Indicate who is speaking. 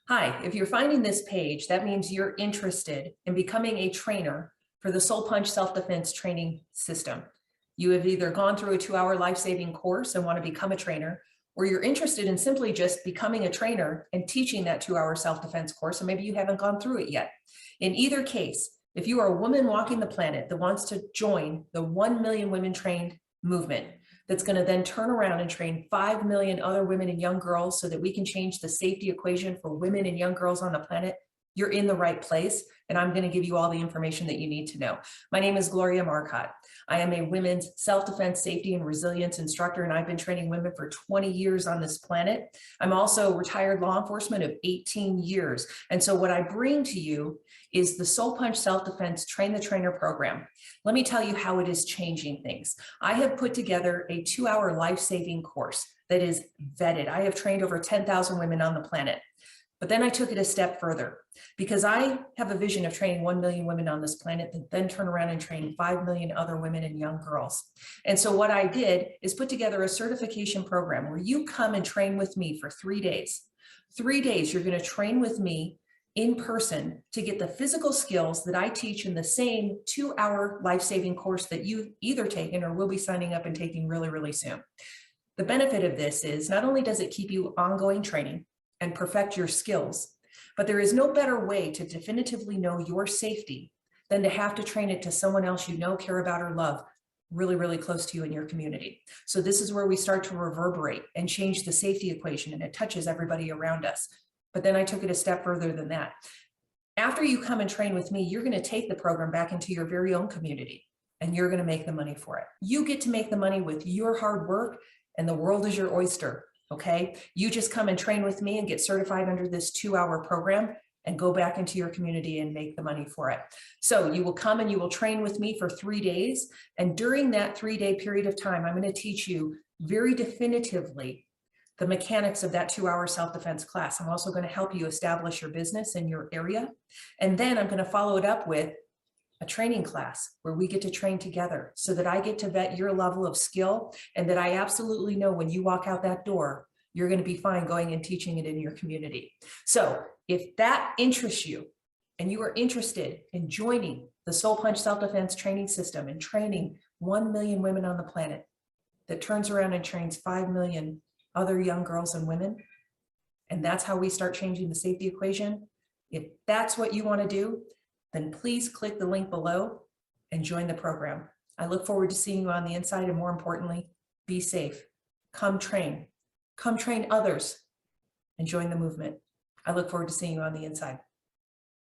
Speaker 1: Hi, if you're finding this page, that means you're interested in becoming a trainer for the Soul Punch Self-Defense Training System. You have either gone through a 2-hour life-saving course and want to become a trainer, or you're interested in simply just becoming a trainer and teaching that 2-hour self-defense course, and maybe you haven't gone through it yet. In either case, if you are a woman walking the planet that wants to join the 1 million women trained movement, that's going to then turn around and train 5 million other women and young girls so that we can change the safety equation for women and young girls on the planet, you're in the right place. And I'm going to give you all the information that you need to know. My name is Gloria Marcotte. I am a women's self-defense, safety, and resilience instructor, and I've been training women for 20 years on this planet. I'm also retired law enforcement of 18 years. And so what I bring to you is the Soul Punch Self-Defense Train the Trainer program. Let me tell you how it is changing things. I have put together a 2-hour life-saving course that is vetted. I have trained over 10,000 women on the planet. But then I took it a step further because I have a vision of training 1 million women on this planet that then turn around and train 5 million other women and young girls. And so what I did is put together a certification program where you come and train with me for 3 days. 3 days, you're going to train with me in person to get the physical skills that I teach in the same 2-hour life-saving course that you've either taken or will be signing up and taking really, really soon. The benefit of this is not only does it keep you ongoing training and perfect your skills, but there is no better way to definitively know your safety than to have to train it to someone else you know, care about, or love really, really close to you in your community. So this is where we start to reverberate and change the safety equation, and it touches everybody around us. But then I took it a step further than that. After you come and train with me, you're going to take the program back into your very own community, and you're going to make the money for it. You get to make the money with your hard work, and the world is your oyster. Okay, you just come and train with me and get certified under this 2-hour program and go back into your community and make the money for it. So you will come and you will train with me for 3 days. And during that 3-day period of time, I'm going to teach you very definitively the mechanics of that 2-hour self-defense class. I'm also going to help you establish your business in your area. And then I'm going to follow it up with a training class where we get to train together so that I get to vet your level of skill and that I absolutely know when you walk out that door, you're going to be fine going and teaching it in your community. So if that interests you and you are interested in joining the Soul Punch Self-Defense Training System and training 1 million women on the planet that turns around and trains 5 million other young girls and women, and that's how we start changing the safety equation, if that's what you want to do, then please click the link below and join the program. I look forward to seeing you on the inside, and more importantly, be safe. Come train others and join the movement. I look forward to seeing you on the inside.